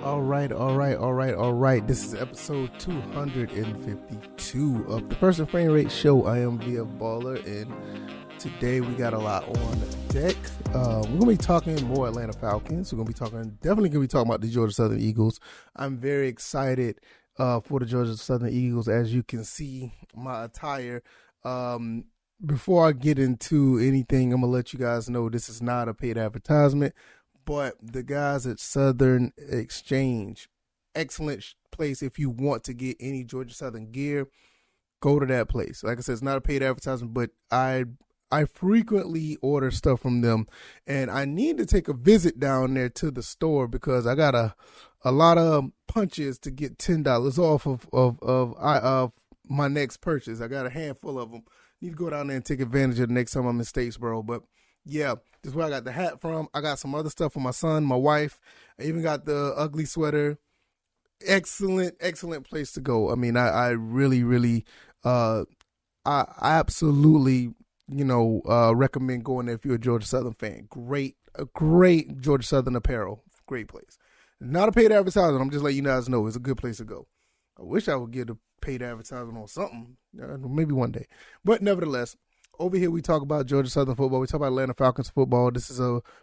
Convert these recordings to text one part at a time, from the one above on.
All right. This is episode 252 of the First and Frame Rate Show. I am Via Baller, and today we got a lot on deck. We're going to be talking more Atlanta Falcons. We're definitely going to be talking about the Georgia Southern Eagles. I'm very excited for the Georgia Southern Eagles. As you can see, my attire. Before I get into anything, I'm going to let you guys know this is not a paid advertisement. But the guys at Southern Exchange, excellent place if you want to get any Georgia Southern gear. Go to that place. Like I said, it's not a paid advertisement, but I frequently order stuff from them, and I need to take a visit down there to the store because I got a lot of punches to get $10 off of my next purchase. I got a handful of them. Need to go down there and take advantage of the next time I'm in Statesboro, but. Yeah, this is where I got the hat from. I got some other stuff for my son, my wife. I even got the ugly sweater. Excellent place to go. I mean, I really, I absolutely, recommend going there if you're a Georgia Southern fan. Great Georgia Southern apparel. Great place. Not a paid advertisement. I'm just letting you guys know it's a good place to go. I wish I would get a paid advertisement on something. Maybe one day. But nevertheless, over here, we talk about Georgia Southern football. We talk about Atlanta Falcons football. This is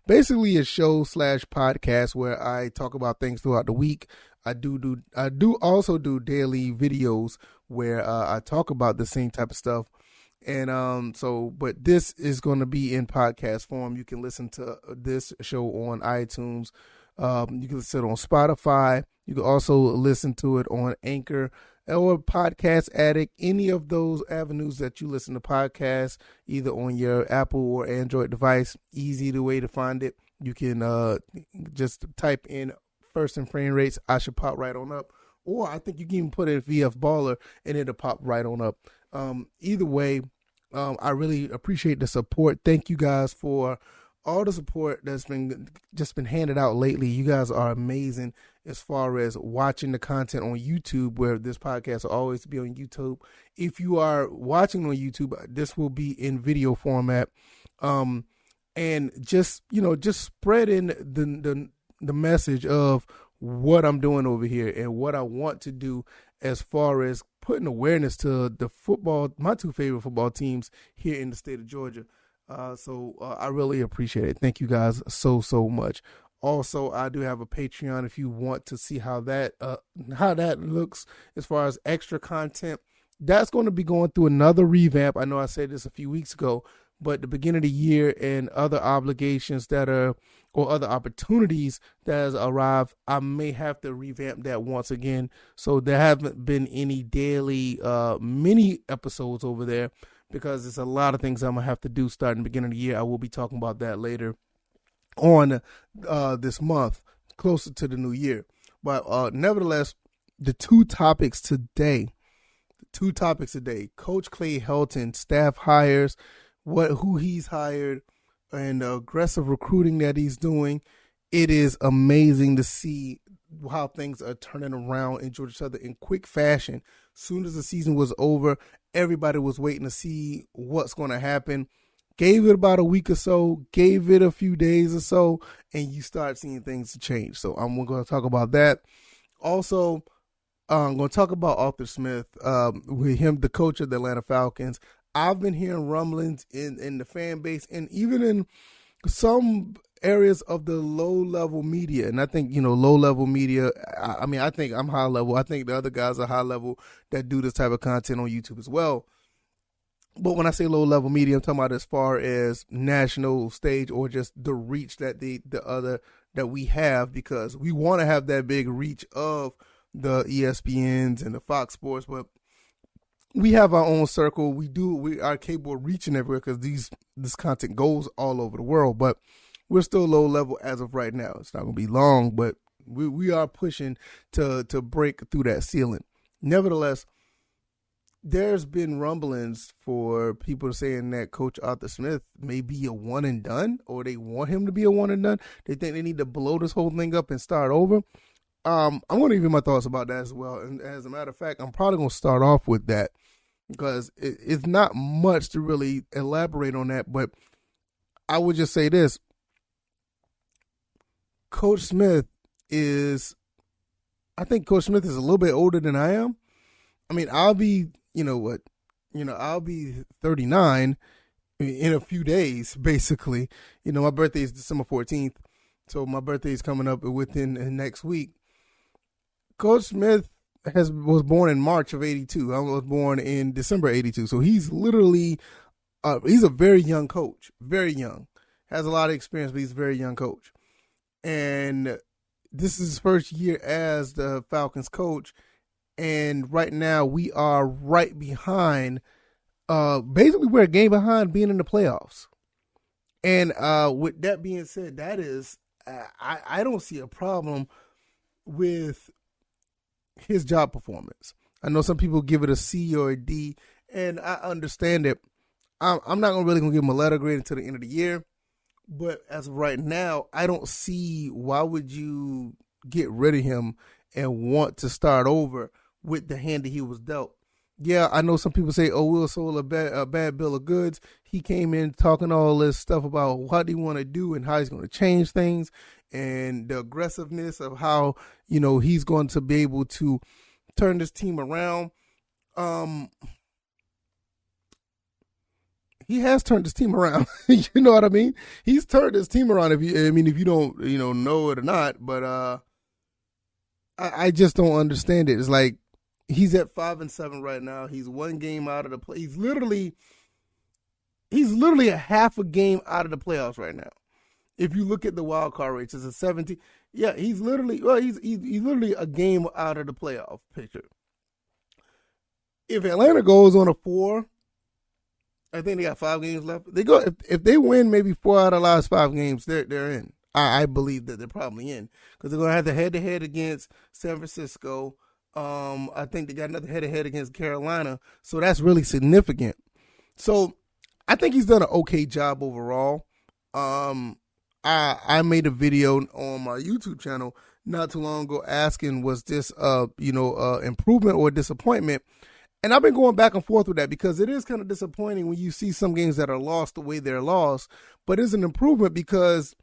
basically a show / podcast where I talk about things throughout the week. I do also do daily videos where I talk about the same type of stuff. And but this is going to be in podcast form. You can listen to this show on iTunes. You can listen to it on Spotify. You can also listen to it on Anchor or Podcast Addict, any of those avenues that you listen to podcasts, either on your Apple or Android device. Easy the way to find it. You can just type in First and Frame Rates. I should pop right on up. Or I think you can even put in VF Baller and it'll pop right on up. Either way, I really appreciate the support. Thank you guys for all the support that's been handed out lately. You guys are amazing as far as watching the content on YouTube, where this podcast will always be on YouTube. If you are watching on YouTube, this will be in video format. And just spreading the message of what I'm doing over here and what I want to do as far as putting awareness to the football, my two favorite football teams here in the state of Georgia. So I really appreciate it. Thank you guys so much. Also, I do have a Patreon if you want to see how that looks as far as extra content. That's going to be going through another revamp. I know I said this a few weeks ago, but the beginning of the year and other obligations or other opportunities that has arrived, I may have to revamp that once again. So there haven't been any daily mini episodes over there, because there's a lot of things I'm going to have to do starting the beginning of the year. I will be talking about that later on this month, closer to the new year. But nevertheless, the two topics today, Coach Clay Helton, staff hires, who he's hired, and the aggressive recruiting that he's doing. It is amazing to see how things are turning around in Georgia Southern in quick fashion. Soon as the season was over, everybody was waiting to see what's going to happen. Gave it about a week or so, gave it a few days or so, and you start seeing things change. So I'm going to talk about that. Also, I'm going to talk about Arthur Smith, with him, the coach of the Atlanta Falcons. I've been hearing rumblings in the fan base and even in some areas of the low-level media. And I think, low-level media, I think I'm high-level. I think the other guys are high-level that do this type of content on YouTube as well. But when I say low-level media, I'm talking about as far as national stage or just the reach that that we have, because we want to have that big reach of the ESPNs and the Fox Sports, but we have our own circle. We are capable of reaching everywhere because this content goes all over the world, but we're still low level as of right now. It's not going to be long, but we are pushing to break through that ceiling. Nevertheless, there's been rumblings for people saying that Coach Arthur Smith may be a one and done, or they want him to be a one and done. They think they need to blow this whole thing up and start over. I'm going to give you my thoughts about that as well. And as a matter of fact, I'm probably going to start off with that because it's not much to really elaborate on that. But I would just say this. Coach Smith is I think Coach Smith is a little bit older than I am. I mean, I'll be, I'll be 39 in a few days, basically. My birthday is December 14th, so my birthday is coming up within the next week. Coach Smith was born in March of 82. I was born in December 82, so he's literally, he's a very young coach, very young. Has a lot of experience, but he's a very young coach. And this is his first year as the Falcons coach. And right now we are right behind, basically we're a game behind being in the playoffs. And with that being said, that is, I don't see a problem with his job performance. I know some people give it a C or a D, and I understand it. I'm not really going to give him a letter grade until the end of the year. But as of right now, I don't see why would you get rid of him and want to start over with the hand that he was dealt. Yeah, I know some people say, oh, Will sold a bad bill of goods. He came in talking all this stuff about what he want to do and how he's going to change things and the aggressiveness of how, he's going to be able to turn this team around. He has turned his team around. You know what I mean? He's turned his team around. If you don't, know it or not. But I just don't understand it. It's like he's at 5-7 right now. He's one game out of the play. He's literally a half a game out of the playoffs right now. If you look at the wild card race, it's a 17. Yeah, he's literally a game out of the playoff picture. If Atlanta goes on a 4. I think they got 5 games left. They go if they win maybe 4 out of the last 5 games, they're in. I believe that they're probably in because they're gonna have the head-to-head against San Francisco. I think they got another head-to-head against Carolina, so that's really significant. So I think he's done an okay job overall. I made a video on my YouTube channel not too long ago asking was this improvement or disappointment. And I've been going back and forth with that because it is kind of disappointing when you see some games that are lost the way they're lost, but it's an improvement because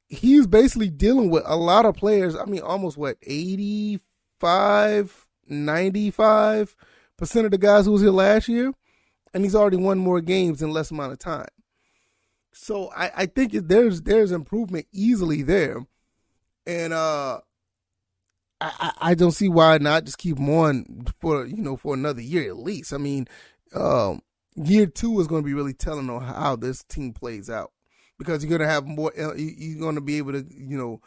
he's basically dealing with a lot of players. I mean, almost 85, 95% of the guys who was here last year, and he's already won more games in less amount of time. So I think there's improvement easily there. And I don't see why not just keep him on for another year at least. I mean, year 2 is going to be really telling on how this team plays out because you're going to have more. You're going to be able to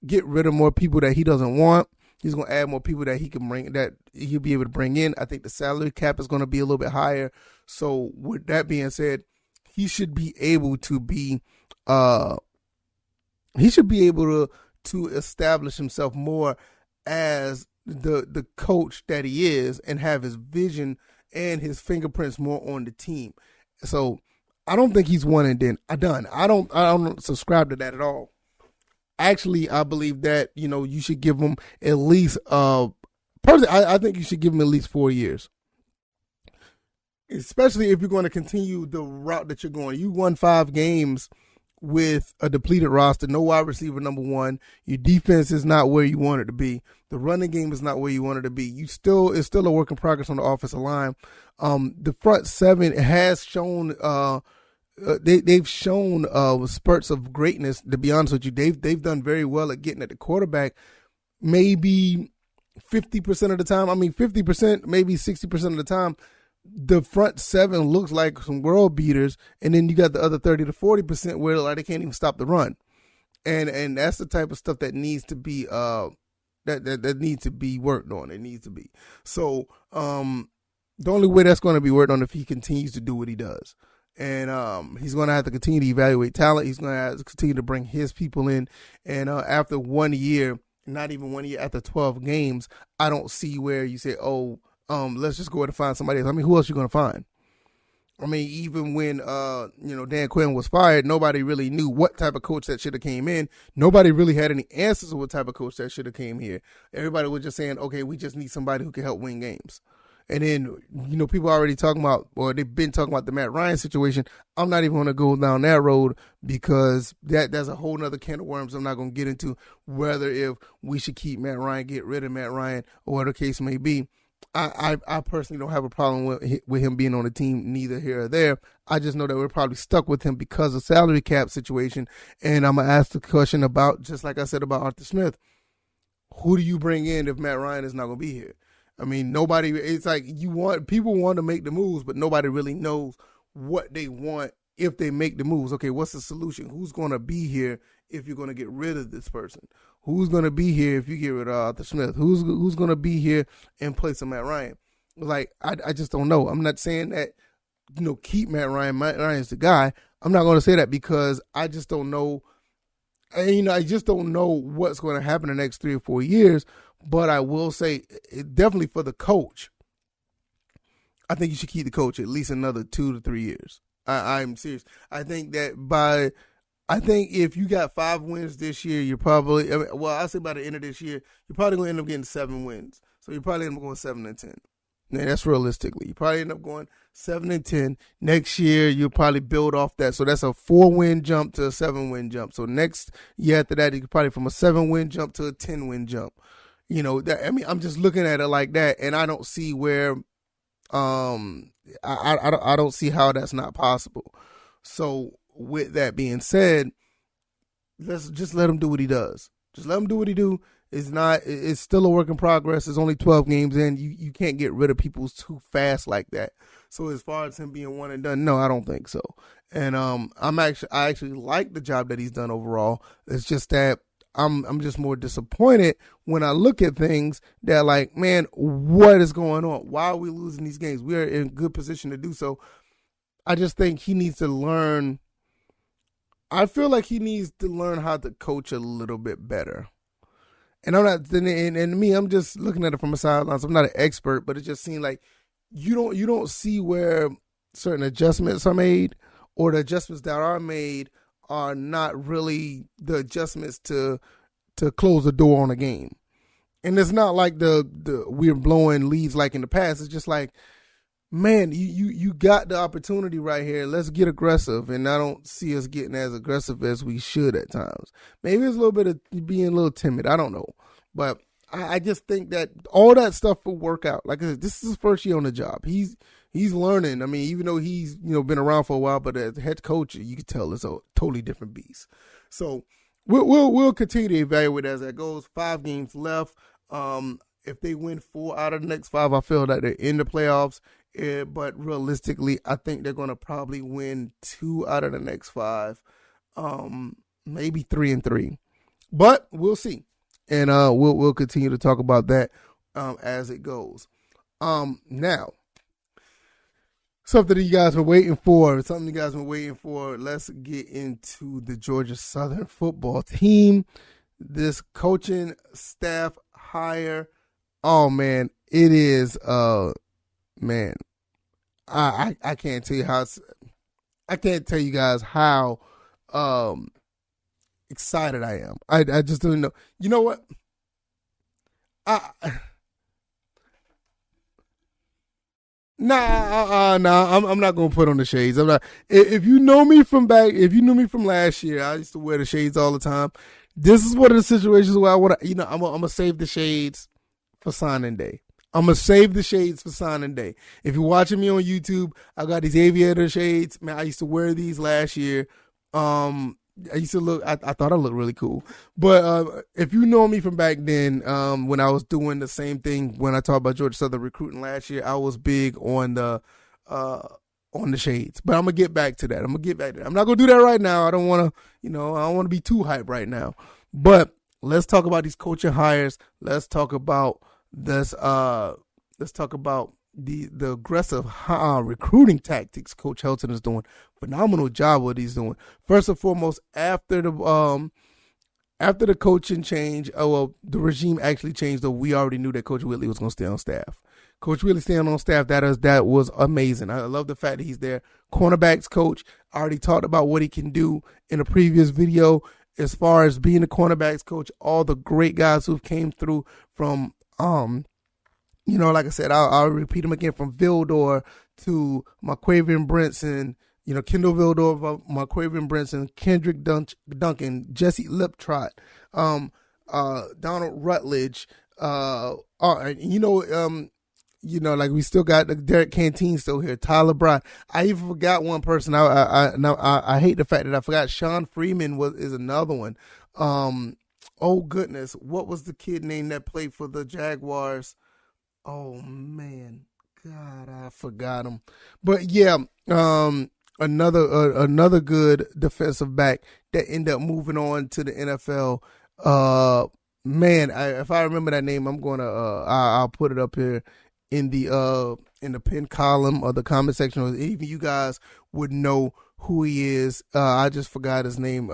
get rid of more people that he doesn't want. He's going to add more people that he can bring that he'll be able to bring in. I think the salary cap is going to be a little bit higher. So with that being said, he should be able to be. He should be able to establish himself more as the coach that he is and have his vision and his fingerprints more on the team. So I don't think he's one and then done. I don't subscribe to that at all. Actually, I believe that, you should give him at least personally, I think you should give him at least 4 years. Especially if you're going to continue the route that you're going. You won 5 games with a depleted roster, no wide receiver number 1. Your defense is not where you want it to be. The running game is not where you want it to be. It's still a work in progress on the offensive line. The front 7 has shown they've shown spurts of greatness. To be honest with you, they've done very well at getting at the quarterback. Maybe 50% of the time. I mean, 50%, maybe 60% of the time. The front 7 looks like some world beaters, and then you got the other 30 to 40% where like they can't even stop the run, and that's the type of stuff that needs to be that needs to be worked on. It needs to be so. The only way that's going to be worked on if he continues to do what he does, and he's going to have to continue to evaluate talent. He's going to have to continue to bring his people in, and after 1 year, not even 1 year, after 12 games, I don't see where you say, oh. Let's just go ahead and find somebody else. I mean, who else are you going to find? I mean, even when, Dan Quinn was fired, nobody really knew what type of coach that should have came in. Nobody really had any answers to what type of coach that should have came here. Everybody was just saying, okay, we just need somebody who can help win games. And then, people already talking about, or they've been talking about the Matt Ryan situation. I'm not even going to go down that road because that's a whole nother can of worms I'm not going to get into, whether if we should keep Matt Ryan, get rid of Matt Ryan, or whatever the case may be. I personally don't have a problem with him being on the team, neither here or there. I just know that we're probably stuck with him because of salary cap situation. And I'm going to ask the question about, just like I said about Arthur Smith, who do you bring in if Matt Ryan is not going to be here? I mean, it's like people want to make the moves, but nobody really knows what they want if they make the moves. Okay, what's the solution? Who's going to be here if you're going to get rid of this person? Who's going to be here if you get rid of Arthur Smith? Who's going to be here in place of Matt Ryan? Like, I just don't know. I'm not saying that, keep Matt Ryan. Matt Ryan's the guy. I'm not going to say that because I just don't know. And, I just don't know what's going to happen in the next 3 or 4 years. But I will say, definitely for the coach, I think you should keep the coach at least another 2 to 3 years. I'm serious. I think if you got 5 wins this year, you're probably, I'll say by the end of this year, you're probably going to end up getting 7 wins. So you probably end up going 7-10. Now, that's realistically. You probably end up going 7-10. Next year, you'll probably build off that. So that's a 4-win jump to a 7-win jump. So next year after that, you could probably from a 7-win jump to a 10-win jump. I'm just looking at it like that, and I don't see where, I don't see how that's not possible. So with that being said, let's just let him do what he does. Just let him do what he do. It's still a work in progress. It's only 12 games in. You can't get rid of people too fast like that. So as far as him being one and done, no, I don't think so. And I actually like the job that he's done overall. It's just that I'm just more disappointed when I look at things that, like, man, what is going on? Why are we losing these games? We are in good position to do so. I just think he needs to learn. I feel like he needs to learn how to coach a little bit better. And I'm just looking at it from a sideline. So I'm not an expert, but it just seems like you don't see where certain adjustments are made, or the adjustments that are made are not really the adjustments to close the door on a game. And it's not like we're blowing leads like in the past. It's just like, man, you got the opportunity right here. Let's get aggressive. And I don't see us getting as aggressive as we should at times. Maybe it's a little bit of being a little timid. I don't know. But I just think that all that stuff will work out. Like I said, this is his first year on the job. He's learning. I mean, even though he's been around for a while, but as head coach, you can tell it's a totally different beast. So we'll continue to evaluate as that goes. 5 games left. If they win 4 out of the next 5, I feel that they're in the playoffs. But realistically, I think they're going to probably win 2 out of the next 5, maybe 3 and 3. But we'll see, and we'll continue to talk about that as it goes. Now, something you guys been waiting for. Let's get into the Georgia Southern football team. This coaching staff hire. Oh man, it is. Man, I can't tell you how. I can't tell you guys how excited I am. I just don't know. You know what? I'm not gonna put on the shades. I'm not. If you know me from last year, I used to wear the shades all the time. This is one of the situations where I'm gonna save the shades for signing day. I'm going to save the shades for signing day. If you're watching me on YouTube, I got these aviator shades. Man, I used to wear these last year. I thought I looked really cool. But if you know me from back then, when I was doing the same thing, when I talked about Georgia Southern recruiting last year, I was big on the shades. But I'm going to get back to that. I'm not going to do that right now. I don't want to be too hyped right now. But let's talk about these coaching hires. Let's talk about the aggressive recruiting tactics Coach Helton is doing. Phenomenal job what he's doing. First and foremost, after the coaching change, the regime actually changed. Though we already knew that Coach Whitley was going to stay on staff. Coach Whitley staying on staff, that was amazing. I love the fact that he's there. Cornerbacks coach. I already talked about what he can do in a previous video as far as being a cornerbacks coach. All the great guys who've came through from like I said, I'll repeat them again, from Vildor to Marquavian Brinson, Kendall Vildor, Marquavian Brinson, Kendrick Duncan, Jesse Liptrot, Donald Rutledge, like we still got Derek Canteen still here, Tyler Bride. I even forgot one person. I hate the fact that I forgot. Sean Freeman is another one. Oh goodness, what was the kid name that played for the Jaguars? Oh man, God, I forgot him. But yeah, another good defensive back that ended up moving on to the NFL. If I remember that name, I'm gonna I'll put it up here in the pinned column or the comment section, or even you guys would know who he is. I just forgot his name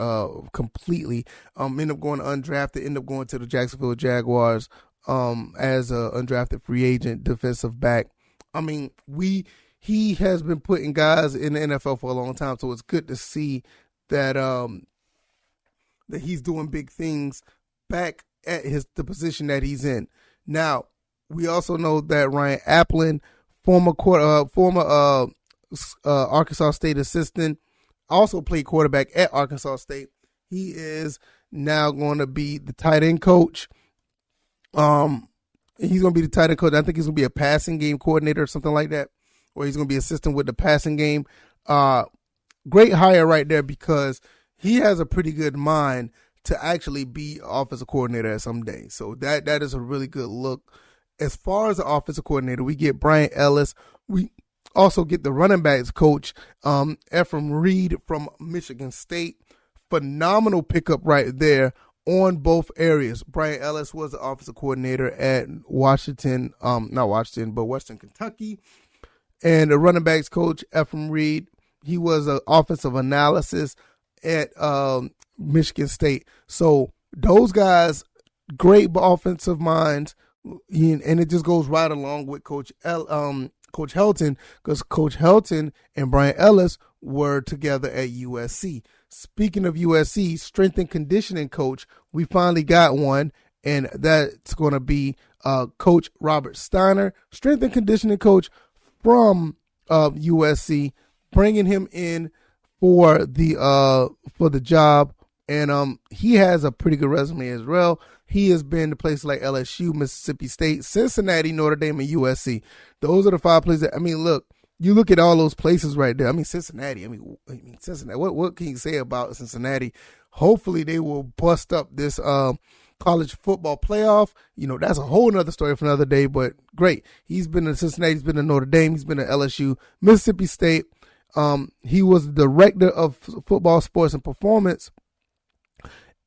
completely. Ended up going undrafted, ended up going to the Jacksonville Jaguars as a undrafted free agent defensive back. I mean, he has been putting guys in the NFL for a long time, so it's good to see that that he's doing big things back at the position that he's in. Now, we also know that Ryan Applin, former Arkansas State assistant, also played quarterback at Arkansas State. He is now going to be the tight end coach. He's going to be the tight end coach. I think he's going to be a passing game coordinator or something like that, or he's going to be assistant with the passing game. Great hire right there, because he has a pretty good mind to actually be offensive coordinator someday. So that is a really good look. As far as the offensive coordinator, we get Brian Ellis. We also get the running backs coach, Ephraim Reed from Michigan State. Phenomenal pickup right there on both areas. Brian Ellis was the offensive coordinator at Western Kentucky. And the running backs coach, Ephraim Reed, he was an offensive analysis at Michigan State. So those guys, great offensive minds. And it just goes right along with Coach Helton, because Coach Helton and Brian Ellis were together at USC. Speaking of USC, strength and conditioning coach, we finally got one, and that's going to be Coach Robert Steiner, strength and conditioning coach from USC, bringing him in for the job. And he has a pretty good resume as well. He has been to places like LSU, Mississippi State, Cincinnati, Notre Dame, and USC. Those are the 5 places. Look, you look at all those places right there. Cincinnati. Cincinnati. What can you say about Cincinnati? Hopefully, they will bust up this college football playoff. That's a whole nother story for another day. But great, he's been in Cincinnati. He's been in Notre Dame. He's been at LSU, Mississippi State. He was the director of football, sports, and performance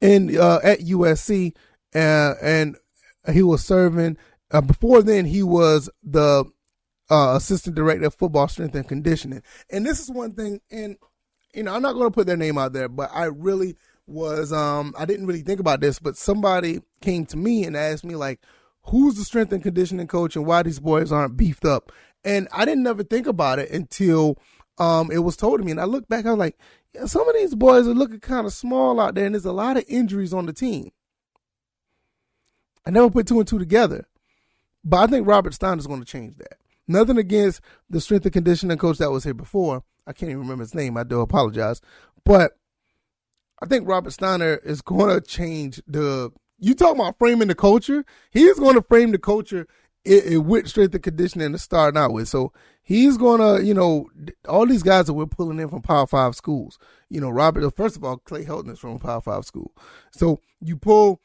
at USC. And he was serving. Before then, he was the assistant director of football, strength and conditioning. And this is one thing, and I'm not going to put their name out there, but I really was. I didn't really think about this, but somebody came to me and asked me, like, who's the strength and conditioning coach and why these boys aren't beefed up? And I didn't ever think about it until it was told to me. And I looked back, I was like, yeah, some of these boys are looking kind of small out there, and there's a lot of injuries on the team. I never put 2 and 2 together, but I think Robert Steiner is going to change that. Nothing against the strength and conditioning coach that was here before. I can't even remember his name. I do apologize. But I think Robert Steiner is going to change you talk about framing the culture. He is going to frame the culture with strength and conditioning to start out with. So he's going to, all these guys that we're pulling in from Power 5 schools, first of all, Clay Helton is from a Power 5 school. So you pull,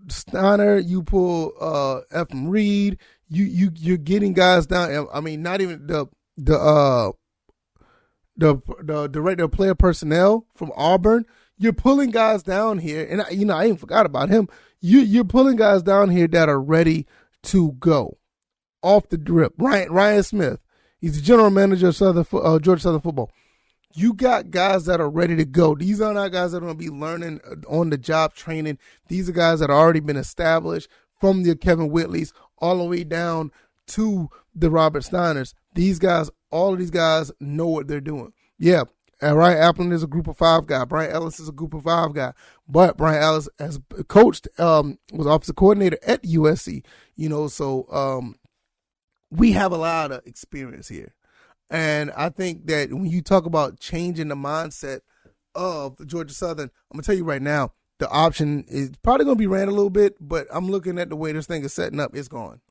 Steiner, you pull Ephraim Reed, you're getting guys down. Not even the director of player personnel from Auburn. You're pulling guys down here, and I even forgot about him. You're pulling guys down here that are ready to go off the drip. Ryan Smith, he's the general manager of Georgia Southern football. You got guys that are ready to go. These are not guys that are going to be learning on the job training. These are guys that have already been established, from the Kevin Whitleys all the way down to the Robert Steiners. All of these guys know what they're doing. Yeah, Ryan Applin is a group of 5 guy. Brian Ellis is a group of 5 guy. But Brian Ellis has coached, was offensive coordinator at USC, so we have a lot of experience here. And I think that when you talk about changing the mindset of Georgia Southern, I'm going to tell you right now, the option is probably going to be ran a little bit, but I'm looking at the way this thing is setting up. It's gone.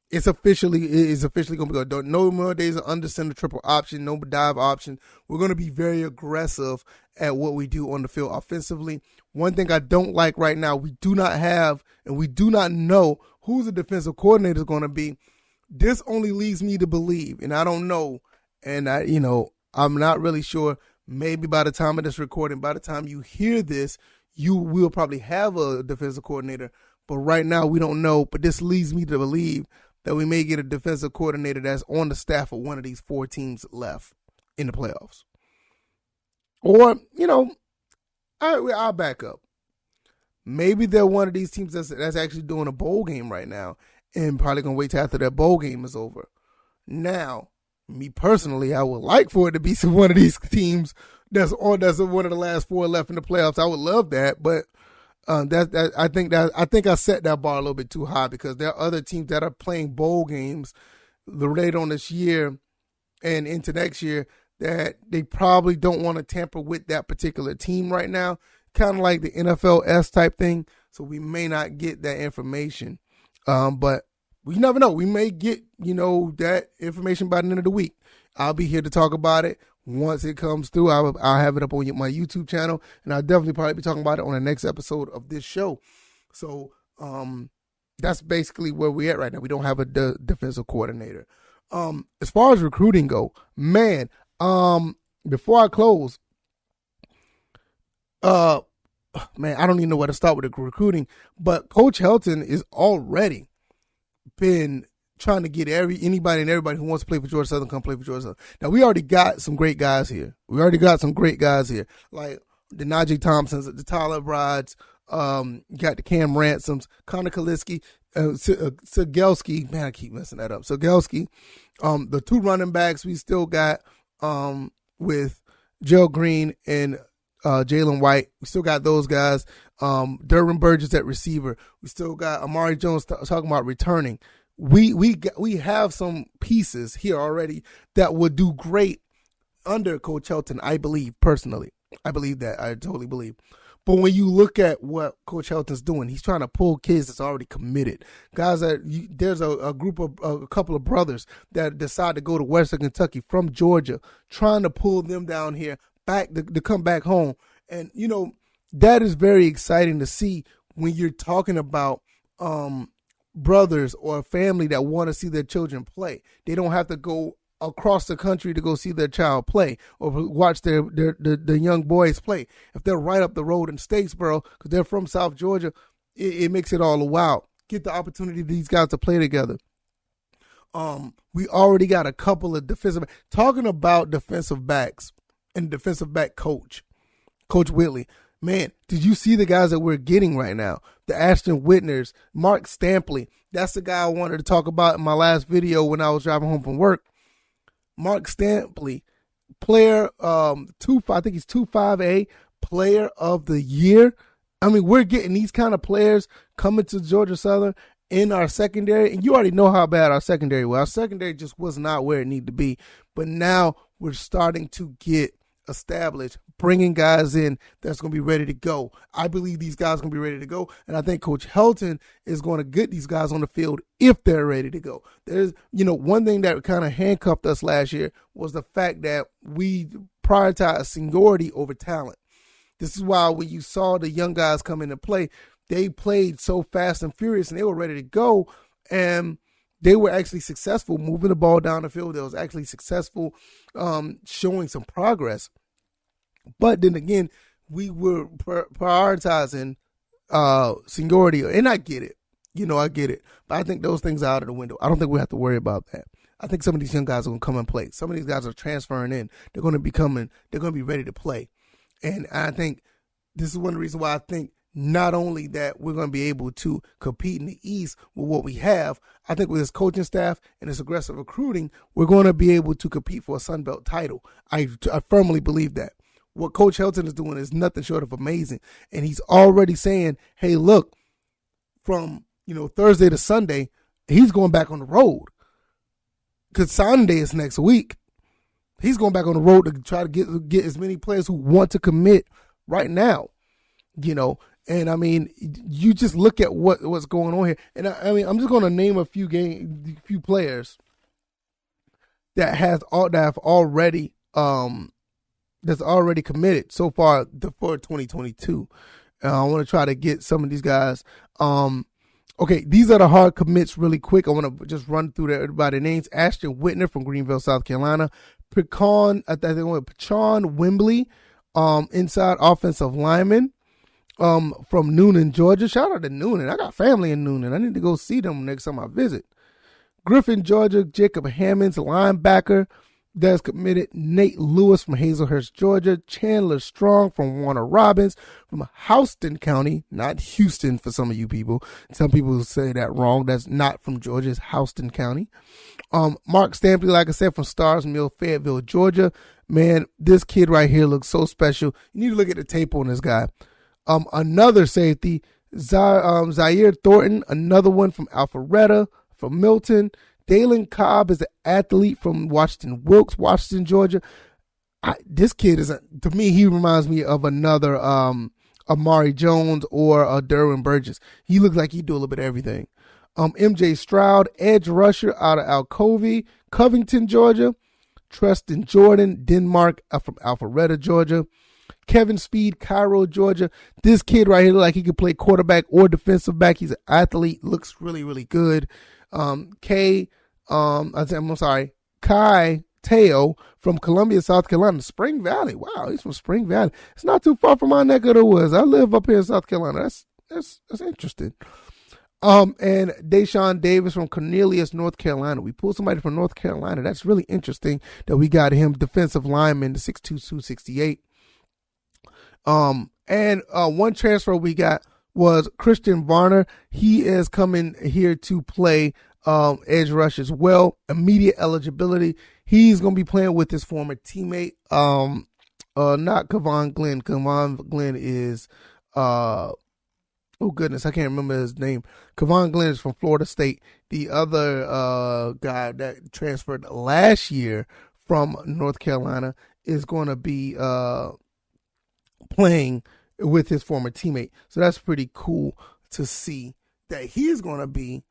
It's officially going to be gone. No more days of under center triple option, no dive option. We're going to be very aggressive at what we do on the field offensively. One thing I don't like right now, we do not have and we do not know who the defensive coordinator is going to be. This only leads me to believe, and I don't know, and I'm not really sure. Maybe by the time of this recording, by the time you hear this, you will probably have a defensive coordinator. But right now, we don't know. But this leads me to believe that we may get a defensive coordinator that's on the staff of one of these 4 teams left in the playoffs. Or, I'll back up. Maybe they're one of these teams that's actually doing a bowl game right now and probably going to wait till after that bowl game is over. Now, me personally, I would like for it to be one of these teams that's one of the last 4 left in the playoffs. I would love that, but I think I set that bar a little bit too high because there are other teams that are playing bowl games later on this year and into next year that they probably don't want to tamper with that particular team right now, kind of like the NFLS type thing. So we may not get that information. But we never know. We may get, that information by the end of the week. I'll be here to talk about it. Once it comes through, I'll have it up on my YouTube channel, and I'll definitely probably be talking about it on the next episode of this show. So that's basically where we're at right now. We don't have a defensive coordinator. As far as recruiting go, man, before I close, I don't even know where to start with the recruiting, but Coach Helton is already been trying to get anybody and everybody who wants to play for Georgia Southern come play for Georgia Southern. Now, we already got some great guys here. Like the Najee Thompsons, the Tyler Brides, got the Cam Ransoms, Connor Kaliski, Segelski. Man, I keep messing that up. Segelski. The 2 running backs we still got with Joe Green and Jalen White. We still got those guys. Derwin Burgess at receiver. We still got Amari Jones talking about returning. We have some pieces here already that would do great under Coach Helton, I believe, personally. I believe that. I totally believe. But when you look at what Coach Helton's doing, he's trying to pull kids that's already committed. Guys, there's a group of a couple of brothers that decide to go to Western Kentucky from Georgia, trying to pull them down here back to come back home. And, that is very exciting to see when you're talking about brothers or a family that want to see their children play. They don't have to go across the country to go see their child play or watch the young boys play. If they're right up the road in Statesboro because they're from South Georgia, it makes it all a wow. Get the opportunity for these guys to play together. We already got a couple of talking about defensive backs and defensive back Coach Whitley. Man, did you see the guys that we're getting right now? The Ashton Whitners, Mark Stampley. That's the guy I wanted to talk about in my last video when I was driving home from work. Mark Stampley, player, I think he's 2.5A, player of the year. I mean, we're getting these kind of players coming to Georgia Southern in our secondary, and you already know how bad our secondary was. Our secondary just was not where it needed to be, but now we're starting to get established, bringing guys in that's going to be ready to go. I believe these guys are going to be ready to go, and I think Coach Helton is going to get these guys on the field if they're ready to go. There's, one thing that kind of handcuffed us last year was the fact that we prioritized seniority over talent. This is why when you saw the young guys come into play, they played so fast and furious, and they were ready to go, and they were actually successful moving the ball down the field. They was actually successful showing some progress. But then again, we were prioritizing seniority, and I get it. I get it. But I think those things are out of the window. I don't think we have to worry about that. I think some of these young guys are going to come and play. Some of these guys are transferring in. They're going to be ready to play. And I think this is one of the reasons why I think not only that we're going to be able to compete in the East with what we have, I think with his coaching staff and his aggressive recruiting, we're going to be able to compete for a Sun Belt title. I firmly believe that. What Coach Helton is doing is nothing short of amazing. And he's already saying, hey, look, from Thursday to Sunday, he's going back on the road. Because Sunday is next week. He's going back on the road to try to get as many players who want to commit right now. And I mean, you just look at what's going on here. And I mean, I'm just going to name a few players that's already committed so far for 2022. I want to try to get some of these guys. Okay, these are the hard commits really quick. I want to just run through everybody's names. Ashton Whitner from Greenville, South Carolina. Pachon Wembley, inside offensive lineman, from Noonan, Georgia. Shout out to Noonan. I got family in Noonan. I need to go see them next time I visit. Griffin, Georgia. Jacob Hammonds, linebacker. That's committed. Nate Lewis from Hazelhurst, Georgia. Chandler Strong from Warner Robins from Houston County, not Houston for some of you people. Some people say that wrong. That's not from Georgia. It's Houston County. Mark Stampley, like I said, from Stars Mill, Fayetteville, Georgia. Man, this kid right here looks so special. You need to look at the tape on this guy. Another safety, Zaire Thornton, another one from Alpharetta, from Milton. Dalen Cobb is an athlete from Washington Wilkes, Washington, Georgia. This kid to me, he reminds me of another Amari Jones or Derwin Burgess. He looks like he do a little bit of everything. MJ Stroud, edge rusher out of Alcovey, Covington, Georgia. Tristan Jordan, Denmark, from Alpharetta, Georgia. Kevin Speed, Cairo, Georgia. This kid right here looks like he could play quarterback or defensive back. He's an athlete, looks really, really good. Kai Teo from Columbia, South Carolina, Spring Valley. Wow, he's from Spring Valley. It's not too far from my neck of the woods. I live up here in South Carolina. That's interesting. And Deshaun Davis from Cornelius, North Carolina. We pulled somebody from North Carolina. That's really interesting that we got him, defensive lineman, the 6'2", 268. And one transfer we got was Christian Varner. He is coming here to play edge rush as well. Immediate eligibility. He's going to be playing with his former teammate, not Kevon Glenn. Kevon Glenn is, oh goodness, I can't remember his name. Kevon Glenn is from Florida State. The other guy that transferred last year from North Carolina is going to be playing with his former teammate. So that's pretty cool to see that he is going to be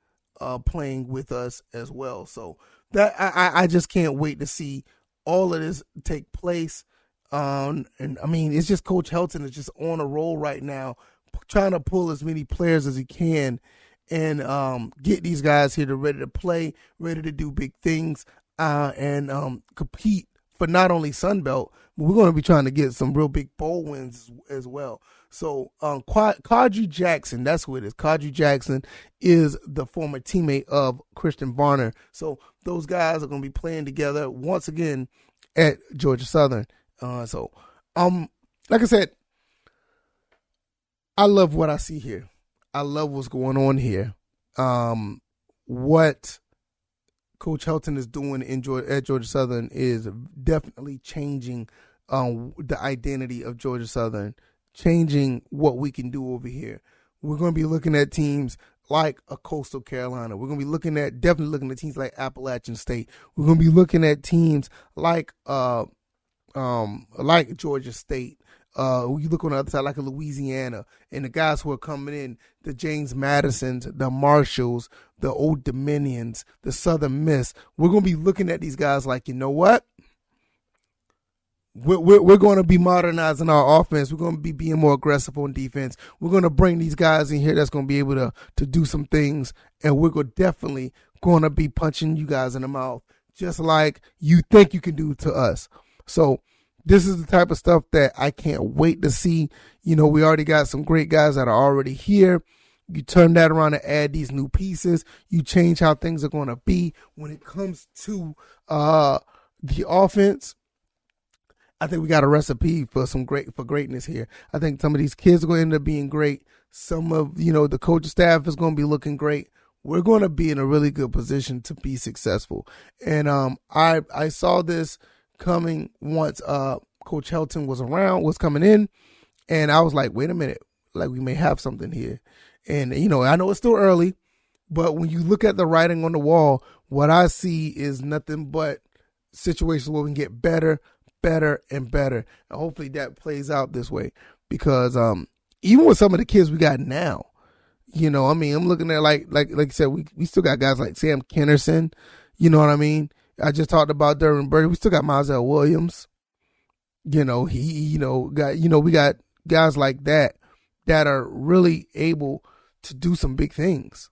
playing with us as well. So that I just can't wait to see all of this take place. And I mean, it's just Coach Helton is just on a roll right now, trying to pull as many players as he can and get these guys here ready to play, ready to do big things, and compete for not only Sun Belt, but we're going to be trying to get some real big bowl wins as well. So Kadri Jackson, that's who it is. Kadri Jackson is the former teammate of Christian Varner. So those guys are going to be playing together once again at Georgia Southern. Like I said, I love what I see here. I love what's going on here. What Coach Helton is doing at Georgia Southern is definitely changing the identity of Georgia Southern, changing what we can do over here. We're going to be looking at teams like a Coastal Carolina. We're going to be definitely looking at teams like Appalachian State. We're going to be looking at teams like Georgia State. You look on the other side like a Louisiana, and the guys who are coming in, the James Madisons, the Marshalls, the Old Dominions, the Southern Miss. We're going to be looking at these guys like, you know what? We're going to be modernizing our offense. We're going to be being more aggressive on defense. We're going to bring these guys in here that's going to be able to do some things, and we're definitely going to be punching you guys in the mouth, just like you think you can do to us. So this is the type of stuff that I can't wait to see. We already got some great guys that are already here. You turn that around and add these new pieces. You change how things are going to be when it comes to the offense. I think we got a recipe for greatness here. I think some of these kids are going to end up being great. Some of, the coaching staff is going to be looking great. We're going to be in a really good position to be successful. And I saw this coming once Coach Helton was coming in, and I was like, wait a minute, like we may have something here. And, I know it's still early, but when you look at the writing on the wall, what I see is nothing but situations where we can get better, and better. And hopefully that plays out this way, because even with some of the kids we got now, I'm looking at like I said, we still got guys like Sam Kennerson, you know what I mean? I just talked about Derwin Burger. We still got Mizell Williams. We got guys like that are really able to do some big things.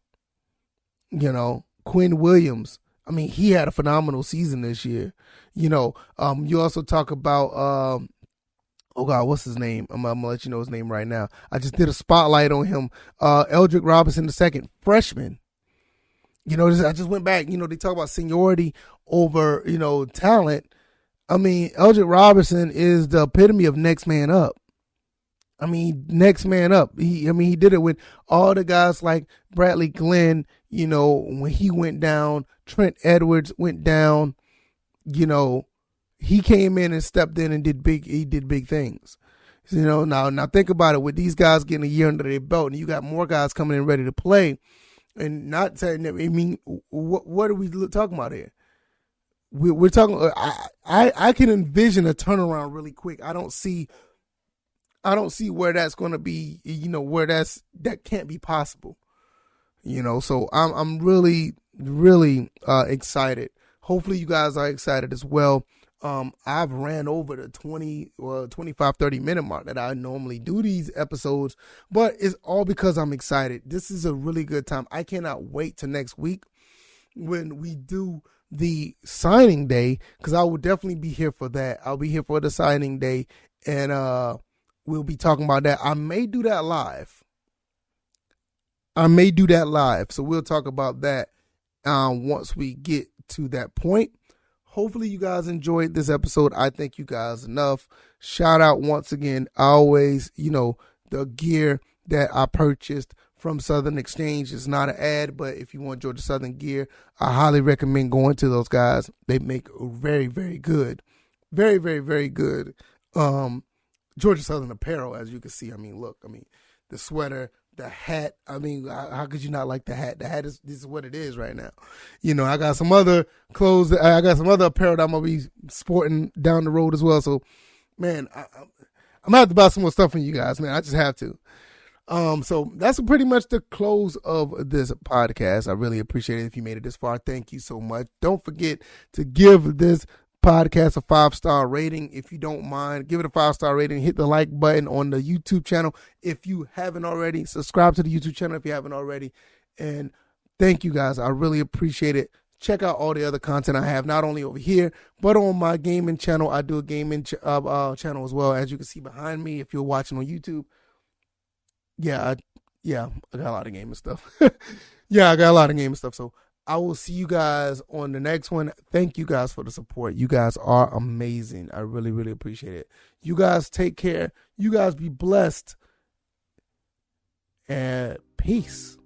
Quinn Williams, he had a phenomenal season this year. You also talk about, oh God, what's his name? I'm going to let you know his name right now. I just did a spotlight on him. Eldrick Robinson II, freshman. I just went back, they talk about seniority over, talent. Eldrick Robinson is the epitome of next man up. Next man up. He did it with all the guys like Bradley Glenn, when he went down, Trent Edwards went down, he came in and stepped in and did big things. Now think about it, with these guys getting a year under their belt and you got more guys coming in ready to play, and not saying, what are we talking about here? We're talking, I can envision a turnaround really quick. I don't see where that's going to be, where that can't be possible, so I'm really, really excited. Hopefully you guys are excited as well. I've ran over the 25, 30 minute mark that I normally do these episodes, but it's all because I'm excited. This is a really good time. I cannot wait till next week when we do the signing day, because I will definitely be here for that. I'll be here for the signing day, and we'll be talking about that. I may do that live. So we'll talk about that once we get to that point. Hopefully you guys enjoyed this episode. I thank you guys enough. Shout out once again, always, the gear that I purchased from Southern Exchange is not an ad, but if you want Georgia Southern gear, I highly recommend going to those guys. They make very, very good, very, very, very good Georgia Southern apparel, as you can see. Look, the sweater, the hat. How could you not like the hat? The hat this is what it is right now. I got some other clothes. I got some other apparel that I'm going to be sporting down the road as well. So, man, I'm going to have to buy some more stuff from you guys, man. I just have to. So that's pretty much the close of this podcast. I really appreciate it if you made it this far. Thank you so much. Don't forget to give this podcast a 5-star rating. If you don't mind, give it a 5-star rating. Hit the like button on the YouTube channel if you haven't already. Subscribe to the YouTube channel if you haven't already. And thank you guys. I really appreciate it. Check out all the other content I have, not only over here, but on my gaming channel. I do a gaming channel as well, as you can see behind me if you're watching on YouTube. I got a lot of gaming stuff. So I will see you guys on the next one. Thank you guys for the support. You guys are amazing. I really, really appreciate it. You guys take care. You guys be blessed. And peace.